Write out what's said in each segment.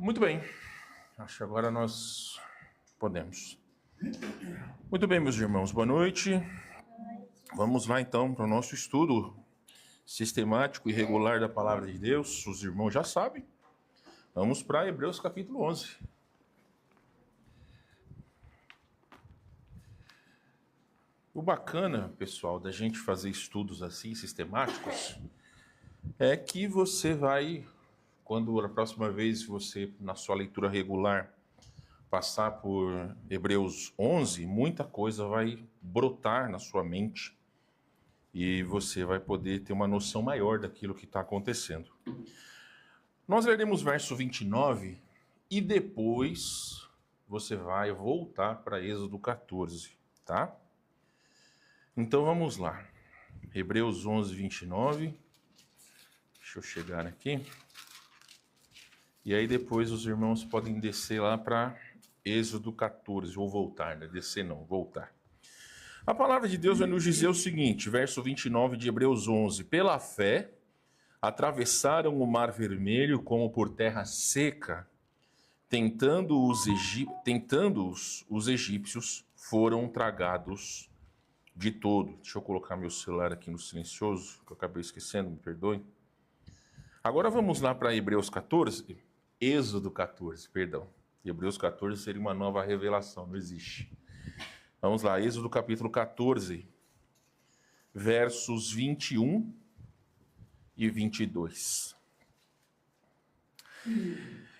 Muito bem, acho que agora nós podemos. Muito bem, meus irmãos, boa noite. Vamos lá então para o nosso estudo sistemático e regular da Palavra de Deus. Os irmãos já sabem. Vamos para Hebreus capítulo 11. O bacana, pessoal, da gente fazer estudos assim sistemáticos é que você vai, quando a próxima vez você, na sua leitura regular, passar por Hebreus 11, muita coisa vai brotar na sua mente e você vai poder ter uma noção maior daquilo que está acontecendo. Nós leremos verso 29 e depois você vai voltar para Êxodo 14, tá? Então vamos lá. Hebreus 11, 29. Deixa eu chegar aqui. E aí depois os irmãos podem descer lá para Êxodo 14, ou voltar, né? Descer não, voltar. A palavra de Deus vai nos dizer o seguinte, verso 29 de Hebreus 11. Pela fé, atravessaram o mar vermelho como por terra seca, tentando os egípcios foram tragados de todo. Deixa eu colocar meu celular aqui no silencioso, que eu acabei esquecendo, me perdoe. Agora vamos lá para Hebreus 14, Êxodo 14, perdão. Hebreus 14 seria uma nova revelação, não existe. Vamos lá, Êxodo capítulo 14, versos 21 e 22.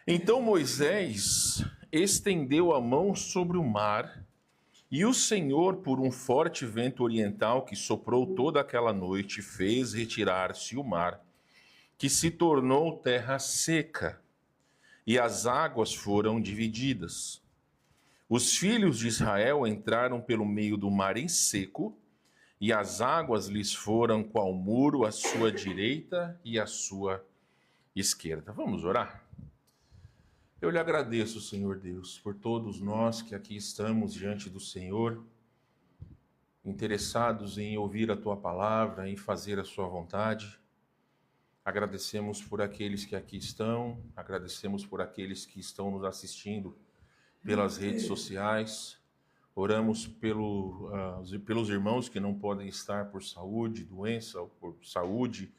Então Moisés estendeu a mão sobre o mar, e o Senhor, por um forte vento oriental que soprou toda aquela noite, fez retirar-se o mar, que se tornou terra seca, e as águas foram divididas. Os filhos de Israel entraram pelo meio do mar em seco, e as águas lhes foram qual muro à sua direita e à sua esquerda. Vamos orar? Eu lhe agradeço, Senhor Deus, por todos nós que aqui estamos diante do Senhor, interessados em ouvir a Tua palavra, em fazer a Sua vontade. Agradecemos por aqueles que aqui estão, agradecemos por aqueles que estão nos assistindo pelas redes sociais. Oramos pelos irmãos que não podem estar por saúde, doença, por saúde,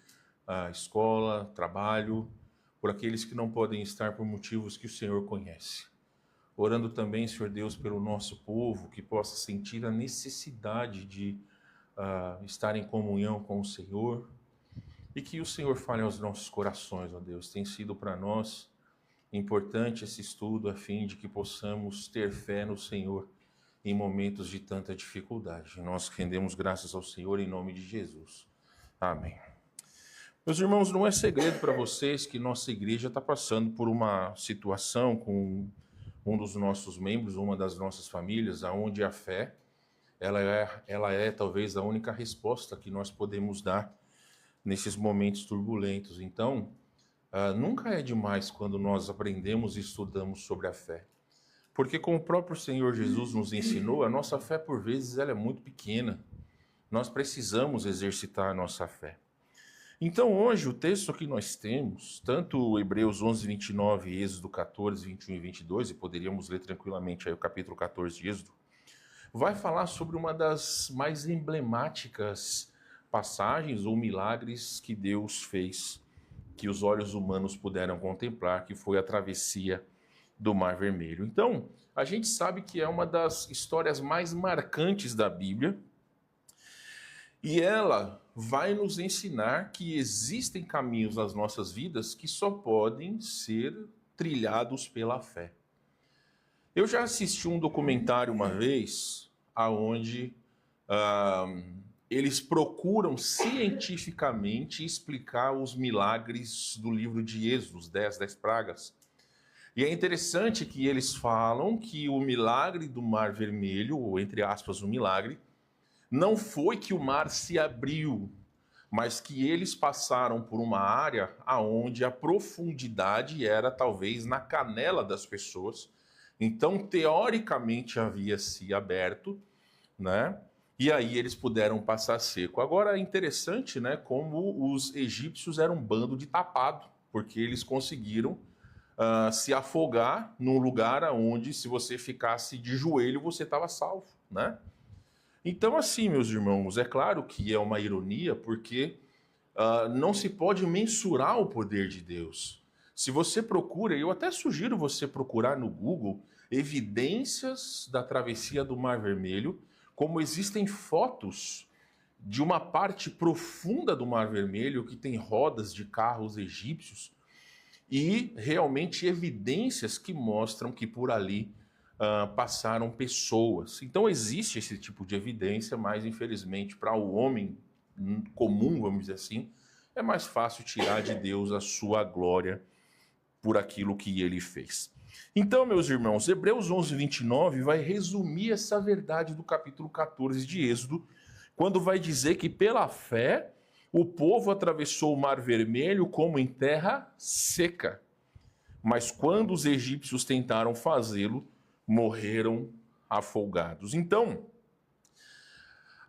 escola, trabalho, por aqueles que não podem estar por motivos que o Senhor conhece. Orando também, Senhor Deus, pelo nosso povo, que possa sentir a necessidade de estar em comunhão com o Senhor, e que o Senhor fale aos nossos corações, ó Deus. Tem sido para nós importante esse estudo, a fim de que possamos ter fé no Senhor em momentos de tanta dificuldade. Nós rendemos graças ao Senhor em nome de Jesus. Amém. Meus irmãos, não é segredo para vocês que nossa igreja está passando por uma situação com um dos nossos membros, uma das nossas famílias, onde a fé ela é talvez a única resposta que nós podemos dar nesses momentos turbulentos. Então, nunca é demais quando nós aprendemos e estudamos sobre a fé. Porque como o próprio Senhor Jesus nos ensinou, a nossa fé por vezes ela é muito pequena. Nós precisamos exercitar a nossa fé. Então hoje o texto que nós temos, tanto Hebreus 11, 29 e Êxodo 14, 21 e 22, e poderíamos ler tranquilamente aí o capítulo 14 de Êxodo, vai falar sobre uma das mais emblemáticas passagens ou milagres que Deus fez, que os olhos humanos puderam contemplar, que foi a travessia do Mar Vermelho. Então, a gente sabe que é uma das histórias mais marcantes da Bíblia, e ela vai nos ensinar que existem caminhos nas nossas vidas que só podem ser trilhados pela fé. Eu já assisti um documentário uma vez, onde eles procuram cientificamente explicar os milagres do livro de Êxodo, os 10 pragas. E é interessante que eles falam que o milagre do Mar Vermelho, ou entre aspas, o milagre, não foi que o mar se abriu, mas que eles passaram por uma área onde a profundidade era talvez na canela das pessoas. Então, teoricamente, havia se aberto, né? E aí eles puderam passar seco. Agora é interessante, né, como os egípcios eram um bando de tapado, porque eles conseguiram se afogar num lugar onde, se você ficasse de joelho, você estava salvo, né? Então, assim, meus irmãos, é claro que é uma ironia, porque não se pode mensurar o poder de Deus. Se você procura, eu até sugiro você procurar no Google evidências da travessia do Mar Vermelho, como existem fotos de uma parte profunda do Mar Vermelho que tem rodas de carros egípcios e realmente evidências que mostram que por ali passaram pessoas. Então existe esse tipo de evidência, mas infelizmente para o homem comum, vamos dizer assim, é mais fácil tirar de Deus a sua glória por aquilo que ele fez. Então, meus irmãos, Hebreus 11, 29 vai resumir essa verdade do capítulo 14 de Êxodo, quando vai dizer que pela fé o povo atravessou o Mar Vermelho como em terra seca. Mas quando os egípcios tentaram fazê-lo, morreram afogados. Então,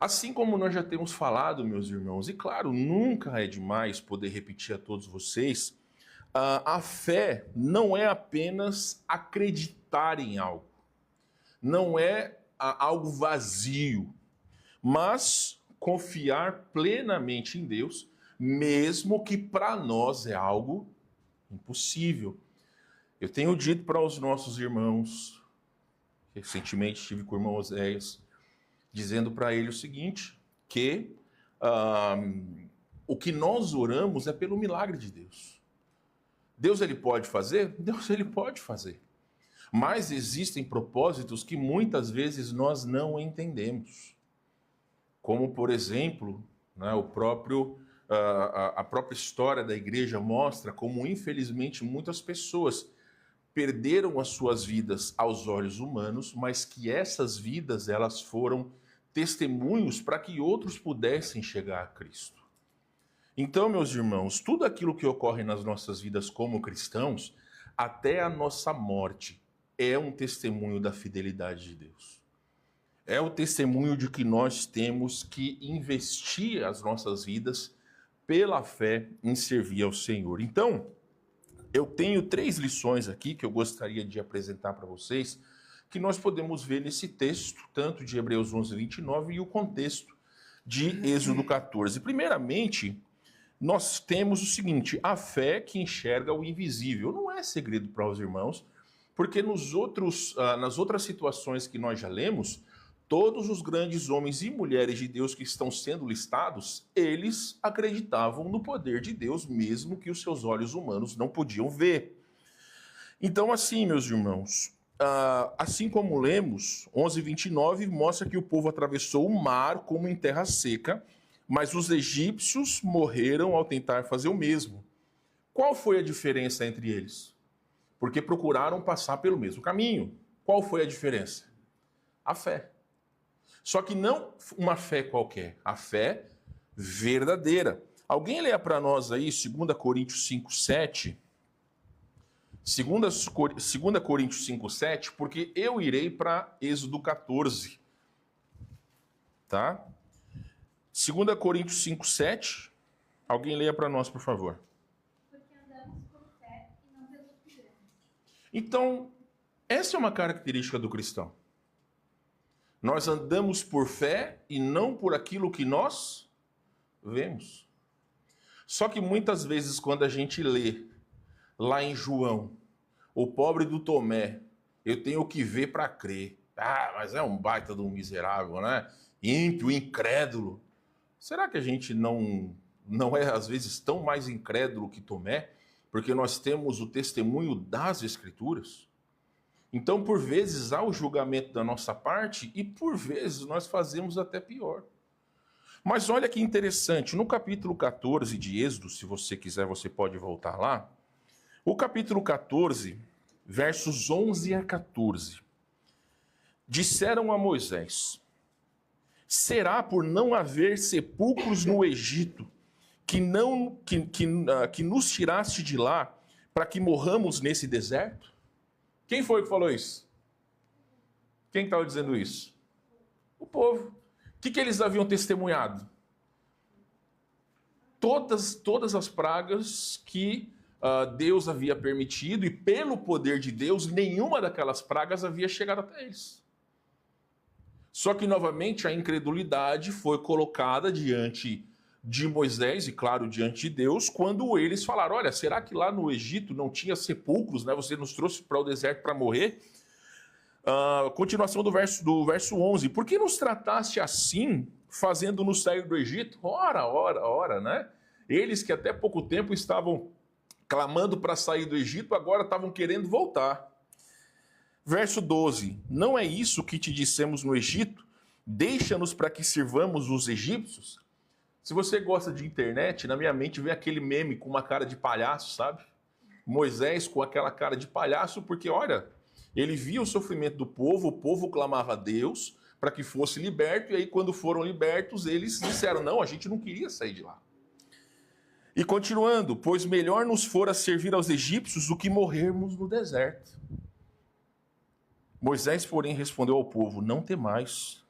assim como nós já temos falado, meus irmãos, e claro, nunca é demais poder repetir a todos vocês, a fé não é apenas acreditar em algo, não é algo vazio, mas confiar plenamente em Deus, mesmo que para nós é algo impossível. Eu tenho dito para os nossos irmãos, recentemente estive com o irmão Oséias, dizendo para ele o seguinte, que o que nós oramos é pelo milagre de Deus. Deus ele pode fazer? Deus ele pode fazer. Mas existem propósitos que muitas vezes nós não entendemos. Como, por exemplo, né, a própria história da igreja mostra como, infelizmente, muitas pessoas perderam as suas vidas aos olhos humanos, mas que essas vidas elas foram testemunhos para que outros pudessem chegar a Cristo. Então, meus irmãos, tudo aquilo que ocorre nas nossas vidas como cristãos, até a nossa morte, é um testemunho da fidelidade de Deus. É o testemunho de que nós temos que investir as nossas vidas pela fé em servir ao Senhor. Então, eu tenho 3 lições aqui que eu gostaria de apresentar para vocês, que nós podemos ver nesse texto, tanto de Hebreus 11, 29 e o contexto de Êxodo 14. Primeiramente, nós temos o seguinte, a fé que enxerga o invisível. Não é segredo para os irmãos, porque nas outras situações que nós já lemos, todos os grandes homens e mulheres de Deus que estão sendo listados, eles acreditavam no poder de Deus, mesmo que os seus olhos humanos não podiam ver. Então, assim, meus irmãos, assim como lemos, 11:29 mostra que o povo atravessou o mar como em terra seca, mas os egípcios morreram ao tentar fazer o mesmo. Qual foi a diferença entre eles? Porque procuraram passar pelo mesmo caminho. Qual foi a diferença? A fé. Só que não uma fé qualquer, a fé verdadeira. Alguém leia para nós aí 2 Coríntios 5:7. 2 Coríntios 5:7, porque eu irei para Êxodo 14. Tá? 2 Coríntios 5:7. Alguém leia para nós, por favor. Porque andamos por fé e não pelo que vemos. Então, essa é uma característica do cristão. Nós andamos por fé e não por aquilo que nós vemos. Só que muitas vezes quando a gente lê lá em João, o pobre do Tomé, eu tenho que ver para crer. Mas é um baita de um miserável, né? Ímpio, incrédulo. Será que a gente não é às vezes tão mais incrédulo que Tomé? Porque nós temos o testemunho das Escrituras? Então, por vezes, há o julgamento da nossa parte e, por vezes, nós fazemos até pior. Mas olha que interessante, no capítulo 14 de Êxodo, se você quiser, você pode voltar lá. O capítulo 14, versos 11 a 14. Disseram a Moisés, será por não haver sepulcros no Egito, que nos tiraste de lá, para que morramos nesse deserto? Quem foi que falou isso? Quem estava dizendo isso? O povo. O que eles haviam testemunhado? Todas as pragas que Deus havia permitido, e pelo poder de Deus, nenhuma daquelas pragas havia chegado até eles. Só que, novamente, a incredulidade foi colocada diante de Moisés, e claro, diante de Deus, quando eles falaram: olha, será que lá no Egito não tinha sepulcros, né? Você nos trouxe para o deserto para morrer? Continuação do verso 11. Por que nos trataste assim, fazendo-nos sair do Egito? Ora, né? Eles que até pouco tempo estavam clamando para sair do Egito, agora estavam querendo voltar. Verso 12. Não é isso que te dissemos no Egito? Deixa-nos para que sirvamos os egípcios? Se você gosta de internet, na minha mente vem aquele meme com uma cara de palhaço, sabe? Moisés com aquela cara de palhaço, porque olha, ele via o sofrimento do povo, o povo clamava a Deus para que fosse liberto, e aí quando foram libertos, eles disseram: não, a gente não queria sair de lá. E continuando, pois melhor nos fora servir aos egípcios do que morrermos no deserto. Moisés, porém, respondeu ao povo: não temais,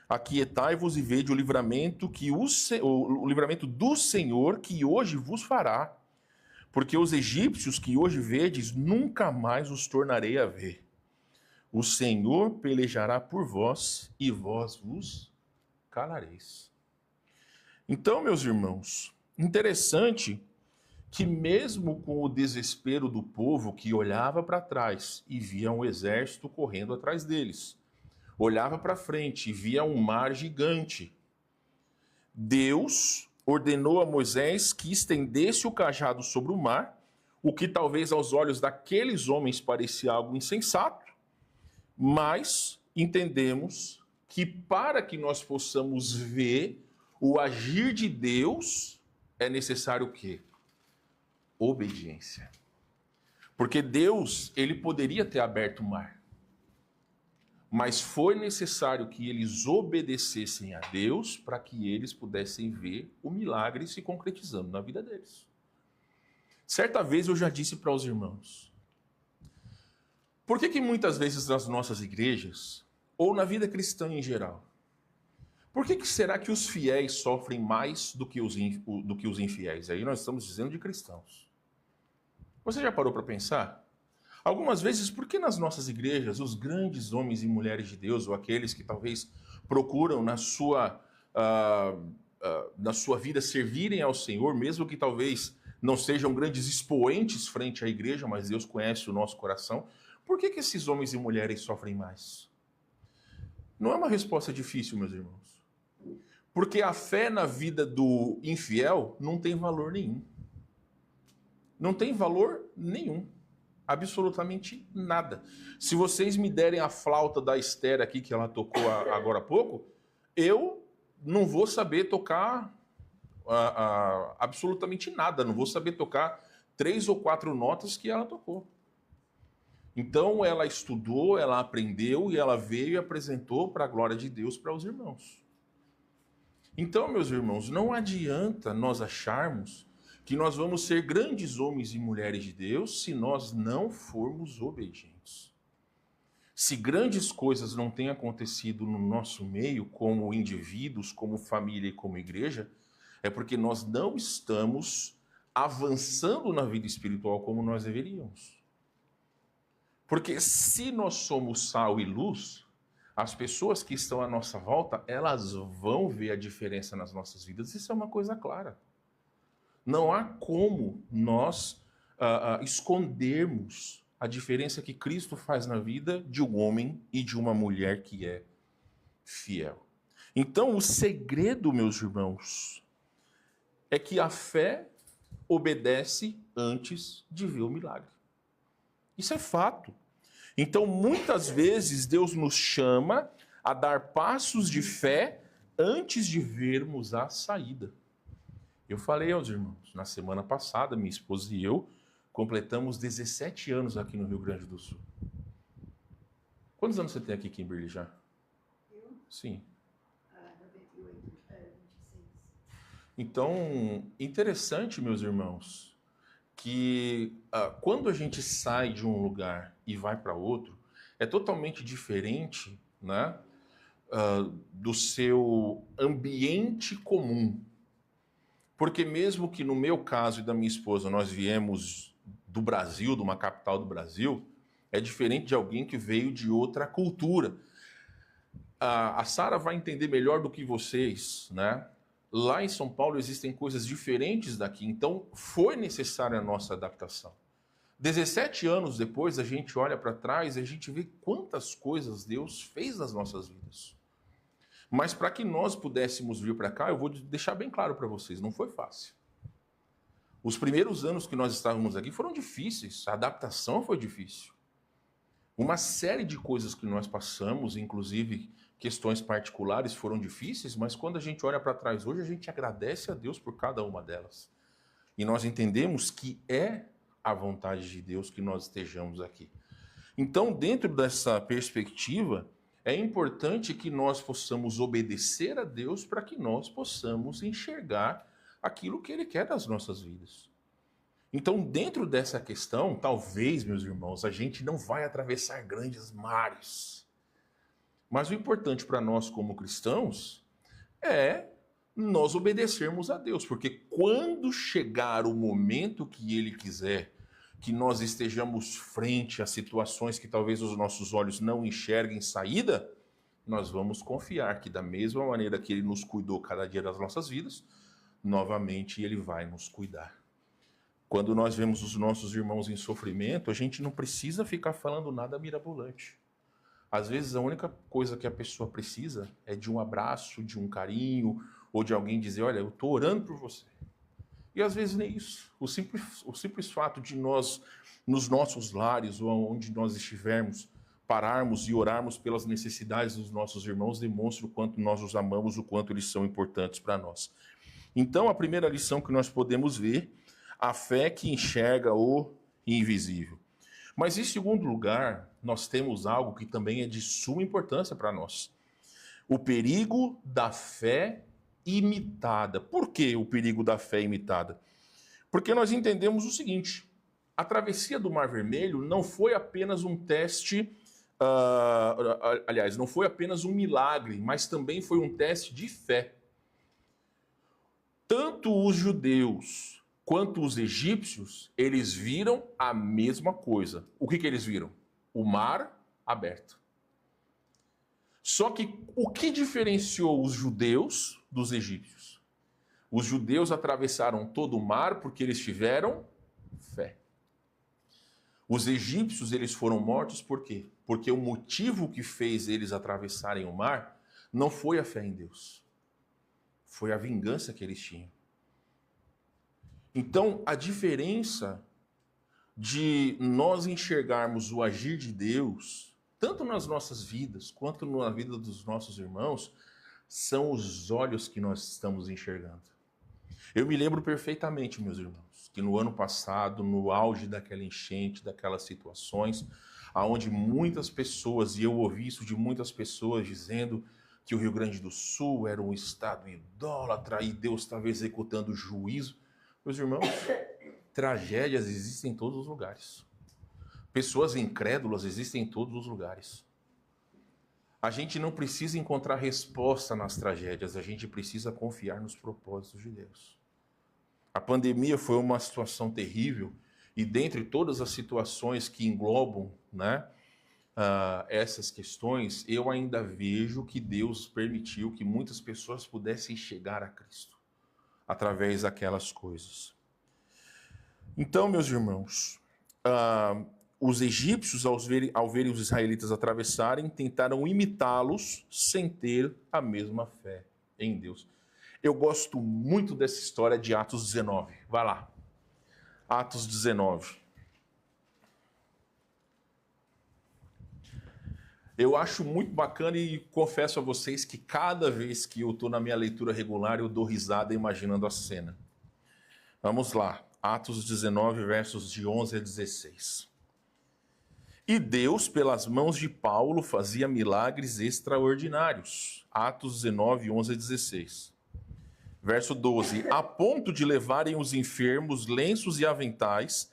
aquietai-vos e vede o livramento do Senhor que hoje vos fará, porque os egípcios que hoje vedes, nunca mais os tornarei a ver. O Senhor pelejará por vós e vós vos calareis. Então, meus irmãos, interessante que mesmo com o desespero do povo que olhava para trás e via um exército correndo atrás deles, olhava para frente e via um mar gigante, Deus ordenou a Moisés que estendesse o cajado sobre o mar, o que talvez aos olhos daqueles homens parecia algo insensato, mas entendemos que para que nós possamos ver o agir de Deus, é necessário o quê? Obediência. Porque Deus, ele poderia ter aberto o mar, mas foi necessário que eles obedecessem a Deus para que eles pudessem ver o milagre se concretizando na vida deles. Certa vez eu já disse para os irmãos: por que muitas vezes nas nossas igrejas, ou na vida cristã em geral, por que será que os fiéis sofrem mais do que os infiéis? Aí nós estamos dizendo de cristãos. Você já parou para pensar? Algumas vezes, por que nas nossas igrejas, os grandes homens e mulheres de Deus, ou aqueles que talvez procuram na sua vida servirem ao Senhor, mesmo que talvez não sejam grandes expoentes frente à igreja, mas Deus conhece o nosso coração, por que esses homens e mulheres sofrem mais? Não é uma resposta difícil, meus irmãos. Porque a fé na vida do infiel não tem valor nenhum. Não tem valor nenhum. Absolutamente nada. Se vocês me derem a flauta da Esther aqui, que ela tocou agora há pouco, eu não vou saber tocar absolutamente nada. Não vou saber tocar 3 ou 4 notas que ela tocou. Então ela estudou, ela aprendeu e ela veio e apresentou para a glória de Deus para os irmãos. Então, meus irmãos, não adianta nós acharmos que nós vamos ser grandes homens e mulheres de Deus se nós não formos obedientes. Se grandes coisas não têm acontecido no nosso meio, como indivíduos, como família e como igreja, é porque nós não estamos avançando na vida espiritual como nós deveríamos. Porque se nós somos sal e luz, as pessoas que estão à nossa volta, elas vão ver a diferença nas nossas vidas. Isso é uma coisa clara. Não há como nós escondermos a diferença que Cristo faz na vida de um homem e de uma mulher que é fiel. Então, o segredo, meus irmãos, é que a fé obedece antes de ver o milagre. Isso é fato. Então, muitas vezes, Deus nos chama a dar passos de fé antes de vermos a saída. Eu falei aos irmãos, na semana passada, minha esposa e eu completamos 17 anos aqui no Rio Grande do Sul. Quantos anos você tem aqui, Kimberly, já? Eu? Sim. 98, 26. Então, interessante, meus irmãos, que quando a gente sai de um lugar e vai para outro, é totalmente diferente, né, do seu ambiente comum. Porque mesmo que no meu caso e da minha esposa nós viemos do Brasil, de uma capital do Brasil, é diferente de alguém que veio de outra cultura. A Sara vai entender melhor do que vocês, né? Lá em São Paulo existem coisas diferentes daqui, então foi necessária a nossa adaptação. 17 anos depois, a gente olha para trás e a gente vê quantas coisas Deus fez nas nossas vidas. Mas para que nós pudéssemos vir para cá, eu vou deixar bem claro para vocês, não foi fácil. Os primeiros anos que nós estávamos aqui foram difíceis, a adaptação foi difícil. Uma série de coisas que nós passamos, inclusive questões particulares, foram difíceis, mas quando a gente olha para trás hoje, a gente agradece a Deus por cada uma delas. E nós entendemos que é a vontade de Deus que nós estejamos aqui. Então, dentro dessa perspectiva, é importante que nós possamos obedecer a Deus para que nós possamos enxergar aquilo que Ele quer das nossas vidas. Então, dentro dessa questão, talvez, meus irmãos, a gente não vai atravessar grandes mares. Mas o importante para nós como cristãos é nós obedecermos a Deus, porque quando chegar o momento que Ele quiser, que nós estejamos frente a situações que talvez os nossos olhos não enxerguem saída, nós vamos confiar que da mesma maneira que Ele nos cuidou cada dia das nossas vidas, novamente Ele vai nos cuidar. Quando nós vemos os nossos irmãos em sofrimento, a gente não precisa ficar falando nada mirabolante. Às vezes a única coisa que a pessoa precisa é de um abraço, de um carinho, ou de alguém dizer, olha, eu estou orando por você. E às vezes nem isso. O simples fato de nós, nos nossos lares, ou onde nós estivermos, pararmos e orarmos pelas necessidades dos nossos irmãos, demonstra o quanto nós os amamos, o quanto eles são importantes para nós. Então, a primeira lição que nós podemos ver, a fé que enxerga o invisível. Mas, em segundo lugar, nós temos algo que também é de suma importância para nós. O perigo da fé imitada. Por que o perigo da fé imitada? Porque nós entendemos o seguinte, a travessia do Mar Vermelho não foi apenas um teste, aliás, não foi apenas um milagre, mas também foi um teste de fé. Tanto os judeus quanto os egípcios, eles viram a mesma coisa. O que eles viram? O mar aberto. Só que o que diferenciou os judeus dos egípcios? Os judeus atravessaram todo o mar porque eles tiveram fé. Os egípcios, eles foram mortos por quê? Porque o motivo que fez eles atravessarem o mar não foi a fé em Deus. Foi a vingança que eles tinham. Então, a diferença de nós enxergarmos o agir de Deus, tanto nas nossas vidas, quanto na vida dos nossos irmãos, são os olhos que nós estamos enxergando. Eu me lembro perfeitamente, meus irmãos, que no ano passado, no auge daquela enchente, daquelas situações, onde muitas pessoas, e eu ouvi isso de muitas pessoas dizendo que o Rio Grande do Sul era um estado idólatra e Deus estava executando juízo. Meus irmãos, tragédias existem em todos os lugares. Pessoas incrédulas existem em todos os lugares. A gente não precisa encontrar resposta nas tragédias, a gente precisa confiar nos propósitos de Deus. A pandemia foi uma situação terrível e dentre todas as situações que englobam, essas questões, eu ainda vejo que Deus permitiu que muitas pessoas pudessem chegar a Cristo através daquelas coisas. Então, meus irmãos, os egípcios, ao verem os israelitas atravessarem, tentaram imitá-los sem ter a mesma fé em Deus. Eu gosto muito dessa história de Atos 19. Vai lá. Atos 19. Eu acho muito bacana e confesso a vocês que cada vez que eu estou na minha leitura regular, eu dou risada imaginando a cena. Vamos lá. Atos 19, versos de 11 a 16. E Deus, pelas mãos de Paulo, fazia milagres extraordinários. Atos 19, 11 a 16. Verso 12. A ponto de levarem os enfermos lenços e aventais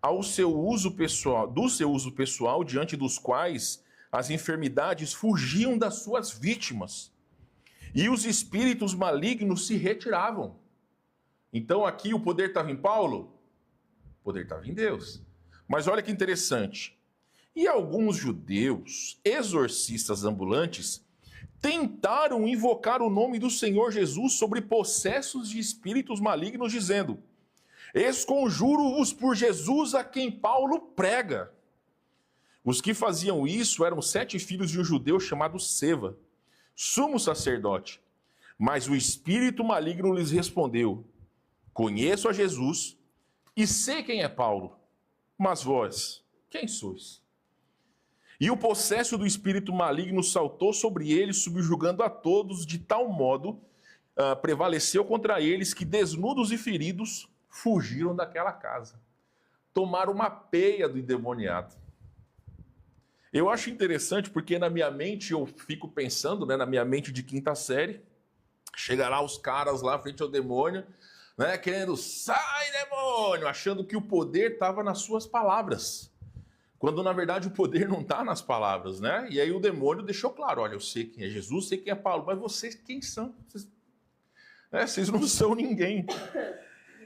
do seu uso pessoal, diante dos quais as enfermidades fugiam das suas vítimas. E os espíritos malignos se retiravam. Então aqui o poder estava em Paulo? O poder estava em Deus. Mas olha que interessante. E alguns judeus, exorcistas ambulantes, tentaram invocar o nome do Senhor Jesus sobre possessos de espíritos malignos, dizendo: esconjuro-vos por Jesus a quem Paulo prega. Os que faziam isso eram 7 filhos de um judeu chamado Seva, sumo sacerdote. Mas o espírito maligno lhes respondeu: conheço a Jesus e sei quem é Paulo, mas vós, quem sois? E o possesso do espírito maligno saltou sobre eles, subjugando a todos, de tal modo prevaleceu contra eles que, desnudos e feridos, fugiram daquela casa. Tomaram uma peia do endemoniado. Eu acho interessante porque na minha mente eu fico pensando, na minha mente de 5ª série, chega lá os caras lá frente ao demônio, querendo, sai demônio, achando que o poder estava nas suas palavras. Quando, na verdade, o poder não está nas palavras, E aí o demônio deixou claro, olha, eu sei quem é Jesus, sei quem é Paulo, mas vocês quem são? Vocês não são ninguém.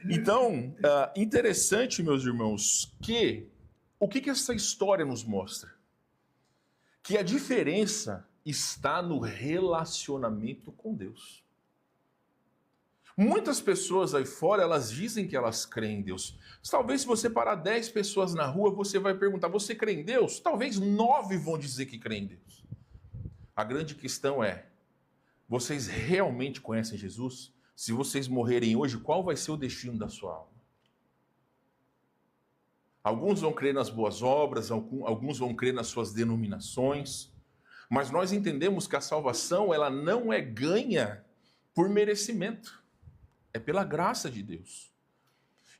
Então, interessante, meus irmãos, que o que essa história nos mostra? Que a diferença está no relacionamento com Deus. Muitas pessoas aí fora, elas dizem que elas creem em Deus. Talvez se você parar 10 pessoas na rua, você vai perguntar, você crê em Deus? Talvez 9 vão dizer que crê em Deus. A grande questão é, vocês realmente conhecem Jesus? Se vocês morrerem hoje, qual vai ser o destino da sua alma? Alguns vão crer nas boas obras, alguns vão crer nas suas denominações, mas nós entendemos que a salvação, ela não é ganha por merecimento. É pela graça de Deus.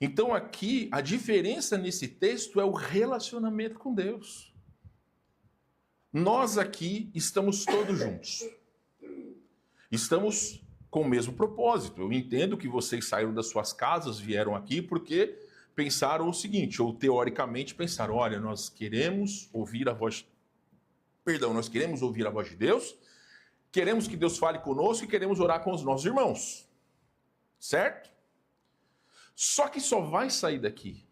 Então aqui, a diferença nesse texto é o relacionamento com Deus. Nós aqui estamos todos juntos. Estamos com o mesmo propósito. Eu entendo que vocês saíram das suas casas, vieram aqui porque pensaram o seguinte, ou teoricamente pensaram, olha, nós queremos ouvir a voz... nós queremos ouvir a voz de Deus, queremos que Deus fale conosco e queremos orar com os nossos irmãos. Certo? Só que só vai sair daqui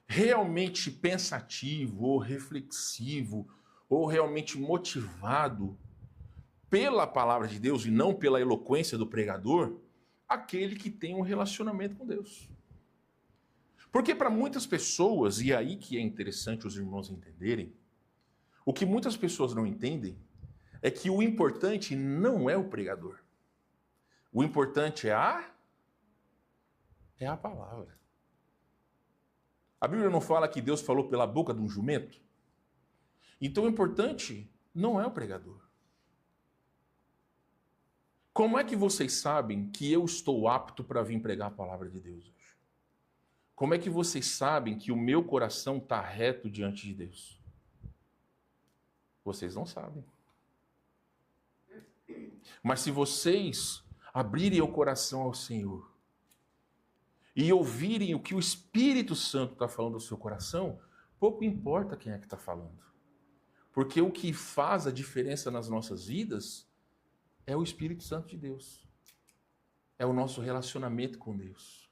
realmente pensativo, ou reflexivo, ou realmente motivado pela palavra de Deus e não pela eloquência do pregador, aquele que tem um relacionamento com Deus. Porque para muitas pessoas, e aí que é interessante os irmãos entenderem, o que muitas pessoas não entendem é que o importante não é o pregador. O importante é a palavra. A Bíblia não fala que Deus falou pela boca de um jumento? Então o importante não é o pregador. Como é que vocês sabem que eu estou apto para vir pregar a palavra de Deus hoje? Como é que vocês sabem que o meu coração está reto diante de Deus? Vocês não sabem. Mas se vocês abrirem o coração ao Senhor e ouvirem o que o Espírito Santo está falando ao seu coração, pouco importa quem é que está falando. Porque o que faz a diferença nas nossas vidas é o Espírito Santo de Deus. É o nosso relacionamento com Deus.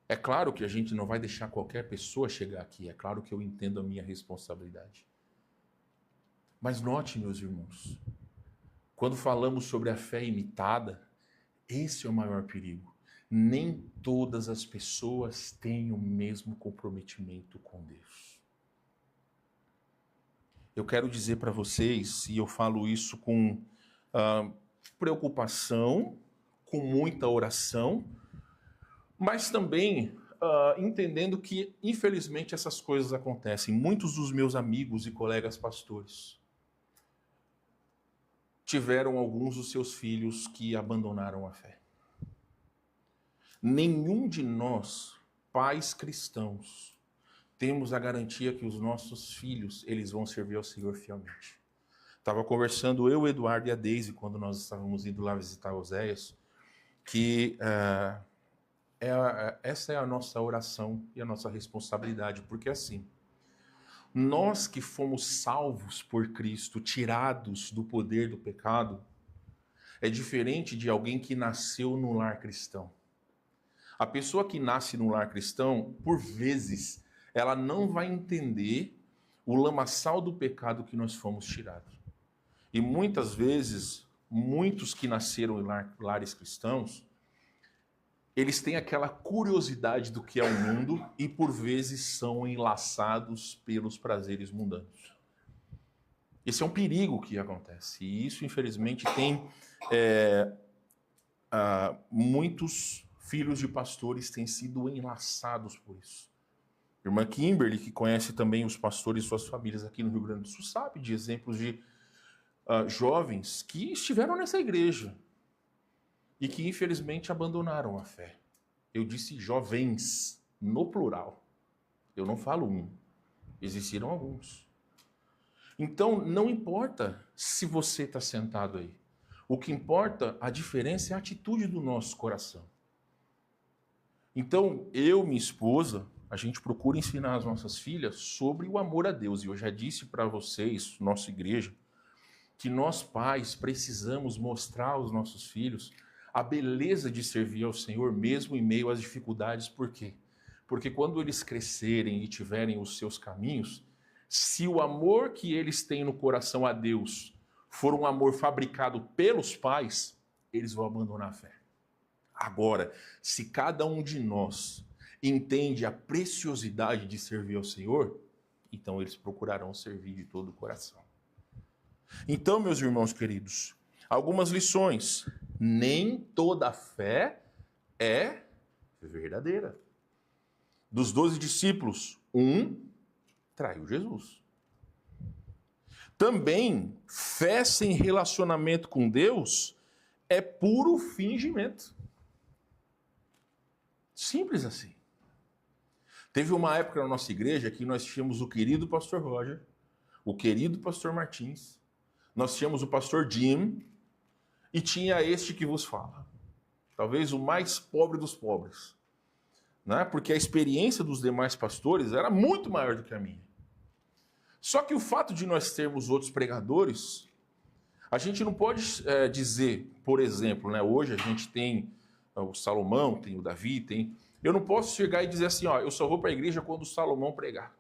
É claro que a gente não vai deixar qualquer pessoa chegar aqui. É claro que eu entendo a minha responsabilidade. Mas note, meus irmãos, quando falamos sobre a fé imitada, esse é o maior perigo. Nem todas as pessoas têm o mesmo comprometimento com Deus. Eu quero dizer para vocês, e eu falo isso com preocupação, com muita oração, mas também entendendo que, infelizmente, essas coisas acontecem. Muitos dos meus amigos e colegas pastores tiveram alguns dos seus filhos que abandonaram a fé. Nenhum de nós, pais cristãos, temos a garantia que os nossos filhos, eles vão servir ao Senhor fielmente. Estava conversando eu, o Eduardo e a Deise, quando nós estávamos indo lá visitar Oséias, que essa é a nossa oração e a nossa responsabilidade, porque assim, nós que fomos salvos por Cristo, tirados do poder do pecado, é diferente de alguém que nasceu no lar cristão. A pessoa que nasce num lar cristão, por vezes, ela não vai entender o lamaçal do pecado que nós fomos tirados. E muitas vezes, muitos que nasceram em lares cristãos, eles têm aquela curiosidade do que é o mundo e, por vezes, são enlaçados pelos prazeres mundanos. Esse é um perigo que acontece. E isso, infelizmente, tem muitos filhos de pastores têm sido enlaçados por isso. Irmã Kimberly, que conhece também os pastores e suas famílias aqui no Rio Grande do Sul, sabe de exemplos de jovens que estiveram nessa igreja e que, infelizmente, abandonaram a fé. Eu disse jovens, no plural. Eu não falo um. Existiram alguns. Então, não importa se você está sentado aí. O que importa, a diferença é a atitude do nosso coração. Então, eu e minha esposa, a gente procura ensinar as nossas filhas sobre o amor a Deus. E eu já disse para vocês, nossa igreja, que nós pais precisamos mostrar aos nossos filhos a beleza de servir ao Senhor, mesmo em meio às dificuldades. Por quê? Porque quando eles crescerem e tiverem os seus caminhos, se o amor que eles têm no coração a Deus for um amor fabricado pelos pais, eles vão abandonar a fé. Agora, se cada um de nós entende a preciosidade de servir ao Senhor, então eles procurarão servir de todo o coração. Então, meus irmãos queridos, algumas lições. Nem toda fé é verdadeira. Dos 12 discípulos, um traiu Jesus. Também, fé sem relacionamento com Deus é puro fingimento. Simples assim. Teve uma época na nossa igreja que nós tínhamos o querido pastor Roger, o querido pastor Martins, nós tínhamos o pastor Jim e tinha este que vos fala. Talvez o mais pobre dos pobres. Né? Porque a experiência dos demais pastores era muito maior do que a minha. Só que o fato de nós termos outros pregadores, a gente não pode dizer, por exemplo, né, hoje a gente tem o Salomão, tem o Davi, tem... Eu não posso chegar e dizer assim, ó, eu só vou para a igreja quando o Salomão pregar.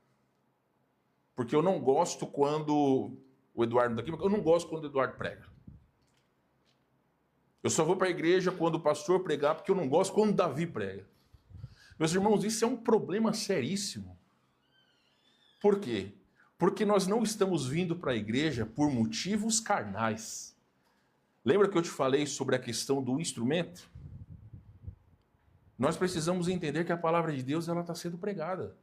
Porque eu não gosto quando o Eduardo daqui, eu não gosto quando o Eduardo prega. Eu só vou para a igreja quando o pastor pregar, porque eu não gosto quando o Davi prega. Meus irmãos, isso é um problema seríssimo. Por quê? Porque nós não estamos vindo para a igreja por motivos carnais. Lembra que eu te falei sobre a questão do instrumento? Nós precisamos entender que a palavra de Deus ela está sendo pregada.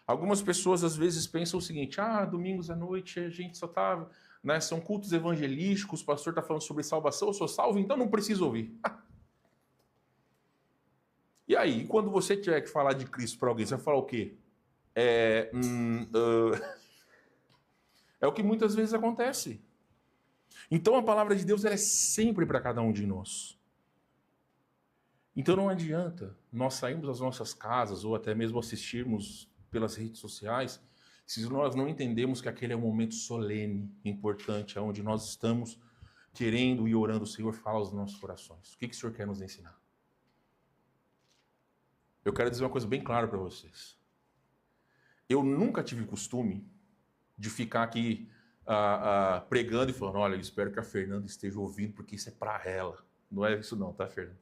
Algumas pessoas às vezes pensam o seguinte, domingos à noite a gente só está... Né, são cultos evangelísticos, o pastor está falando sobre salvação, eu sou salvo, então não preciso ouvir. E aí, quando você tiver que falar de Cristo para alguém, você vai falar o quê? É o que muitas vezes acontece. Então a palavra de Deus ela é sempre para cada um de nós. Então não adianta nós sairmos das nossas casas ou até mesmo assistirmos pelas redes sociais se nós não entendemos que aquele é um momento solene, importante, onde nós estamos querendo e orando o Senhor fala aos nossos corações. O que o Senhor quer nos ensinar? Eu quero dizer uma coisa bem clara para vocês. Eu nunca tive costume de ficar aqui pregando e falando, olha, eu espero que a Fernanda esteja ouvindo, porque isso é para ela. Não é isso não, tá, Fernanda?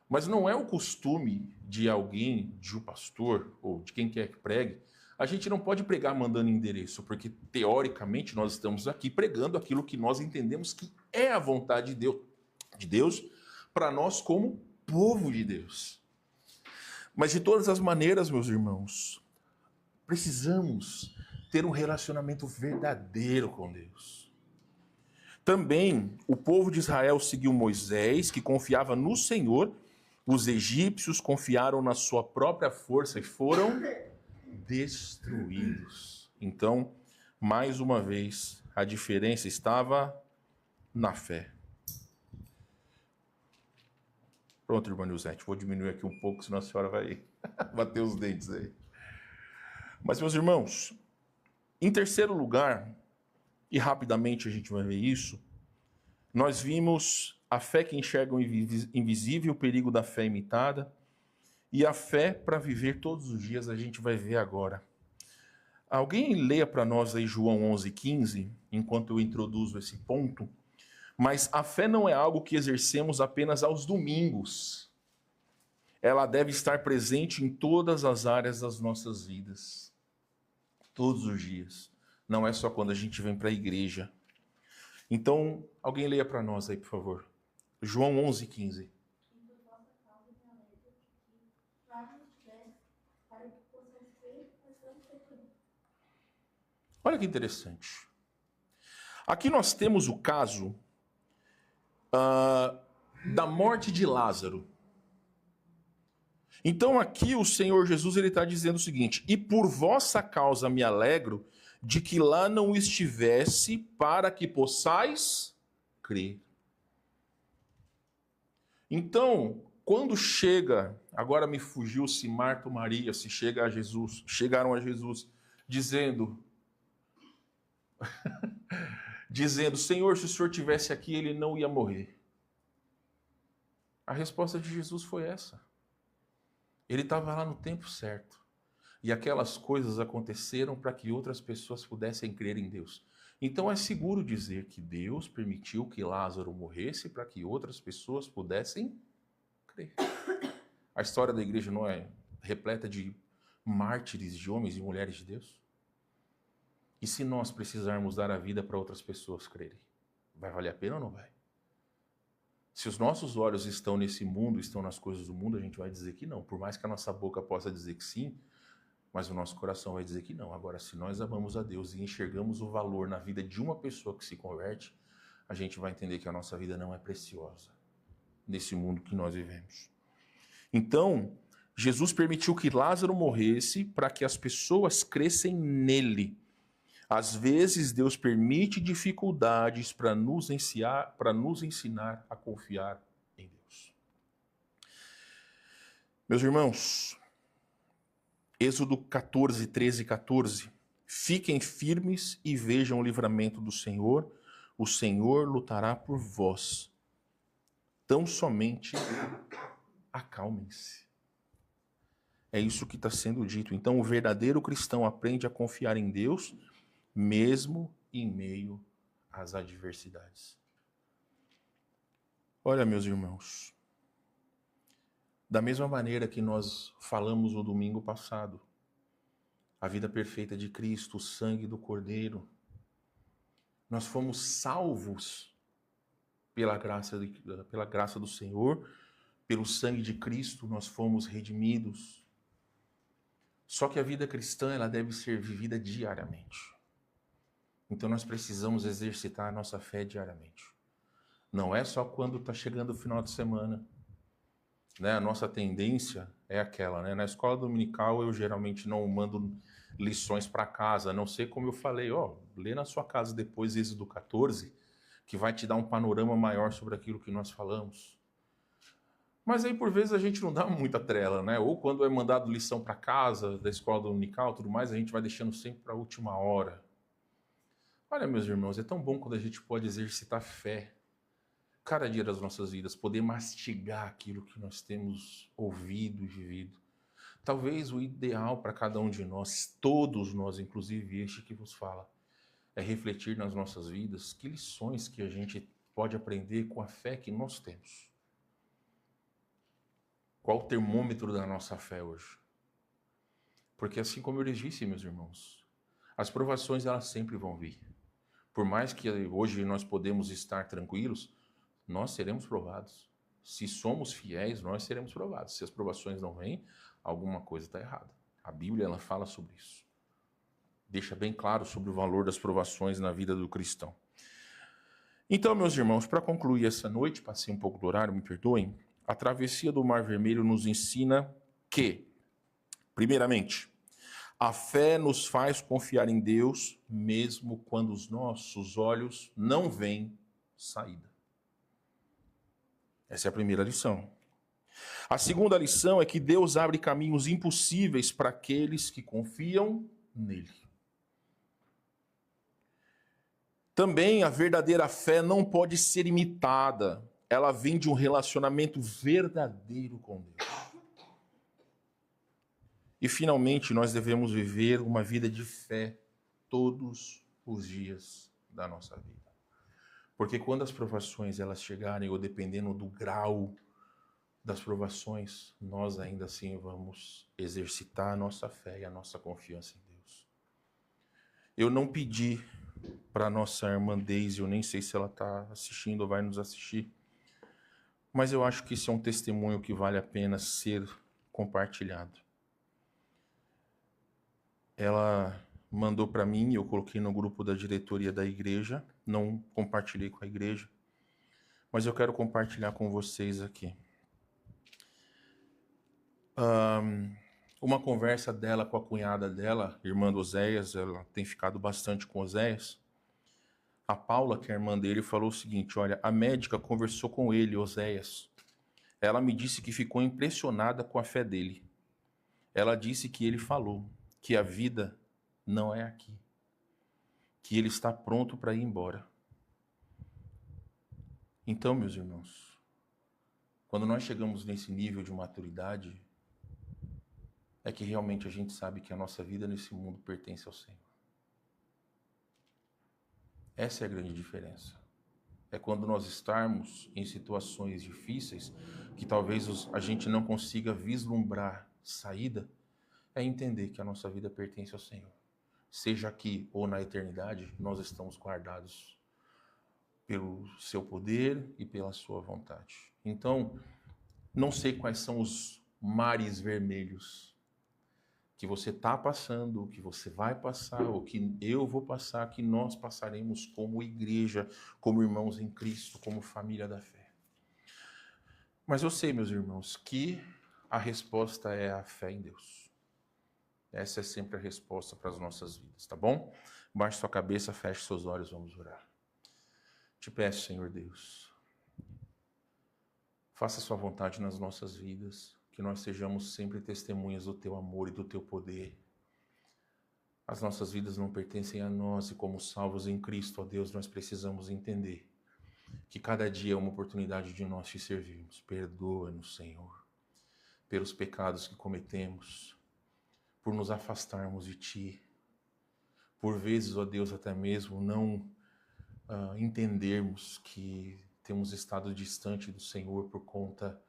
Mas não é o costume de alguém, de um pastor, ou de quem quer que pregue, a gente não pode pregar mandando endereço, porque teoricamente nós estamos aqui pregando aquilo que nós entendemos que é a vontade de Deus para nós como povo de Deus. Mas de todas as maneiras, meus irmãos, precisamos ter um relacionamento verdadeiro com Deus. Também o povo de Israel seguiu Moisés, que confiava no Senhor. Os egípcios confiaram na sua própria força e foram destruídos. Então, mais uma vez, a diferença estava na fé. Pronto, irmã Nilzete, vou diminuir aqui um pouco, senão a senhora vai bater os dentes aí. Mas, meus irmãos, em terceiro lugar, e rapidamente a gente vai ver isso, nós vimos a fé que enxerga o invisível, o perigo da fé imitada, e a fé para viver todos os dias, a gente vai ver agora. Alguém leia para nós aí João 11:15, enquanto eu introduzo esse ponto. Mas a fé não é algo que exercemos apenas aos domingos. Ela deve estar presente em todas as áreas das nossas vidas. Todos os dias. Não é só quando a gente vem para a igreja. Então, alguém leia para nós aí, por favor. João 11:15. Olha que interessante. Aqui nós temos o caso da morte de Lázaro. Então aqui o Senhor Jesus está dizendo o seguinte: e por vossa causa me alegro de que lá não estivesse, para que possais crer. Então, quando chega, agora me fugiu se Marta ou Maria, se chega a Jesus, chegaram a Jesus, dizendo, Senhor, se o Senhor tivesse aqui, ele não ia morrer. A resposta de Jesus foi essa. Ele estava lá no tempo certo. E aquelas coisas aconteceram para que outras pessoas pudessem crer em Deus. Então é seguro dizer que Deus permitiu que Lázaro morresse para que outras pessoas pudessem crer. A história da igreja não é repleta de mártires, de homens e mulheres de Deus? E se nós precisarmos dar a vida para outras pessoas crerem? Vai valer a pena ou não vai? Se os nossos olhos estão nesse mundo, estão nas coisas do mundo, a gente vai dizer que não. Por mais que a nossa boca possa dizer que sim, mas o nosso coração vai dizer que não. Agora, se nós amamos a Deus e enxergamos o valor na vida de uma pessoa que se converte, a gente vai entender que a nossa vida não é preciosa nesse mundo que nós vivemos. Então, Jesus permitiu que Lázaro morresse para que as pessoas crescem nele. Às vezes, Deus permite dificuldades para nos ensinar a confiar em Deus. Meus irmãos, Êxodo 14, 13 e 14. Fiquem firmes e vejam o livramento do Senhor. O Senhor lutará por vós. Tão somente acalmem-se. É isso que está sendo dito. Então, o verdadeiro cristão aprende a confiar em Deus, mesmo em meio às adversidades. Olha, meus irmãos, da mesma maneira que nós falamos no domingo passado, a vida perfeita de Cristo, o sangue do Cordeiro, nós fomos salvos pela graça do Senhor, pelo sangue de Cristo, nós fomos redimidos. Só que a vida cristã, ela deve ser vivida diariamente. Então nós precisamos exercitar a nossa fé diariamente. Não é só quando está chegando o final de semana. Né? A nossa tendência é aquela, né? Na escola dominical eu geralmente não mando lições para casa, a não ser como eu falei, lê na sua casa depois Êxodo 14, que vai te dar um panorama maior sobre aquilo que nós falamos. Mas aí por vezes a gente não dá muita trela, né? Ou quando é mandado lição para casa da escola dominical, tudo mais, a gente vai deixando sempre para a última hora. Olha, meus irmãos, é tão bom quando a gente pode exercitar fé cada dia das nossas vidas, poder mastigar aquilo que nós temos ouvido e vivido. Talvez o ideal para cada um de nós, todos nós, inclusive este que vos fala, é refletir nas nossas vidas que lições que a gente pode aprender com a fé que nós temos. Qual o termômetro da nossa fé hoje? Porque assim como eu lhes disse, meus irmãos, as provações elas sempre vão vir. Por mais que hoje nós podemos estar tranquilos, nós seremos provados. Se somos fiéis, nós seremos provados. Se as provações não vêm, alguma coisa está errada. A Bíblia ela fala sobre isso. Deixa bem claro sobre o valor das provações na vida do cristão. Então, meus irmãos, para concluir essa noite, passei um pouco do horário, me perdoem, a travessia do Mar Vermelho nos ensina que, primeiramente, a fé nos faz confiar em Deus, mesmo quando os nossos olhos não veem saída. Essa é a primeira lição. A segunda lição é que Deus abre caminhos impossíveis para aqueles que confiam nele. Também a verdadeira fé não pode ser imitada. ela vem de um relacionamento verdadeiro com Deus. E finalmente nós devemos viver uma vida de fé todos os dias da nossa vida. Porque quando as provações elas chegarem, ou dependendo do grau das provações, nós ainda assim vamos exercitar a nossa fé e a nossa confiança em Deus. Eu não pedi para nossa irmã Deise, eu nem sei se ela está assistindo ou vai nos assistir, mas eu acho que isso é um testemunho que vale a pena ser compartilhado. Ela mandou para mim, eu coloquei no grupo da diretoria da igreja, não compartilhei com a igreja, mas eu quero compartilhar com vocês aqui. Uma conversa dela com a cunhada dela, irmã do Oséias, ela tem ficado bastante com Oséias. A Paula, que é a irmã dele, falou o seguinte: olha, a médica conversou com ele, Oséias. Ela me disse que ficou impressionada com a fé dele. Ela disse que ele falou que a vida não é aqui, que ele está pronto para ir embora. Então, meus irmãos, quando nós chegamos nesse nível de maturidade, é que realmente a gente sabe que a nossa vida nesse mundo pertence ao Senhor. Essa é a grande diferença. É quando nós estarmos em situações difíceis, que talvez a gente não consiga vislumbrar saída, é entender que a nossa vida pertence ao Senhor. Seja aqui ou na eternidade, nós estamos guardados pelo seu poder e pela sua vontade. Então, não sei quais são os mares vermelhos que você está passando, que você vai passar, ou que eu vou passar, que nós passaremos como igreja, como irmãos em Cristo, como família da fé. Mas eu sei, meus irmãos, que a resposta é a fé em Deus. Essa é sempre a resposta para as nossas vidas, tá bom? Baixe sua cabeça, feche seus olhos, vamos orar. Te peço, Senhor Deus, faça sua vontade nas nossas vidas, que nós sejamos sempre testemunhas do teu amor e do teu poder. As nossas vidas não pertencem a nós e como salvos em Cristo, ó Deus, nós precisamos entender que cada dia é uma oportunidade de nós te servirmos. Perdoa-nos, Senhor, pelos pecados que cometemos, por nos afastarmos de ti. Por vezes, ó Deus, até mesmo não entendermos que temos estado distante do Senhor por conta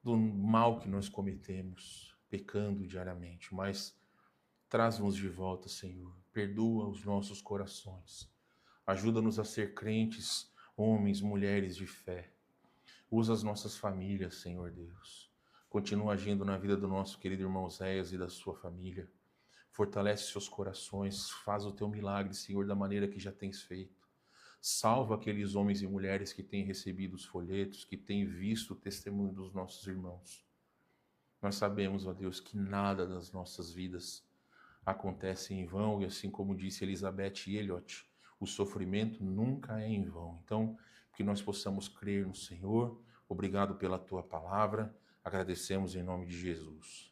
do mal que nós cometemos, pecando diariamente, mas traz-nos de volta, Senhor. Perdoa os nossos corações. Ajuda-nos a ser crentes, homens, mulheres de fé. Usa as nossas famílias, Senhor Deus. Continua agindo na vida do nosso querido irmão Oséias e da sua família. Fortalece seus corações. Faz o teu milagre, Senhor, da maneira que já tens feito. Salva aqueles homens e mulheres que têm recebido os folhetos, que têm visto o testemunho dos nossos irmãos. Nós sabemos, ó Deus, que nada das nossas vidas acontece em vão, e assim como disse Elizabeth Elliot, o sofrimento nunca é em vão. Então, que nós possamos crer no Senhor. Obrigado pela tua palavra. Agradecemos em nome de Jesus.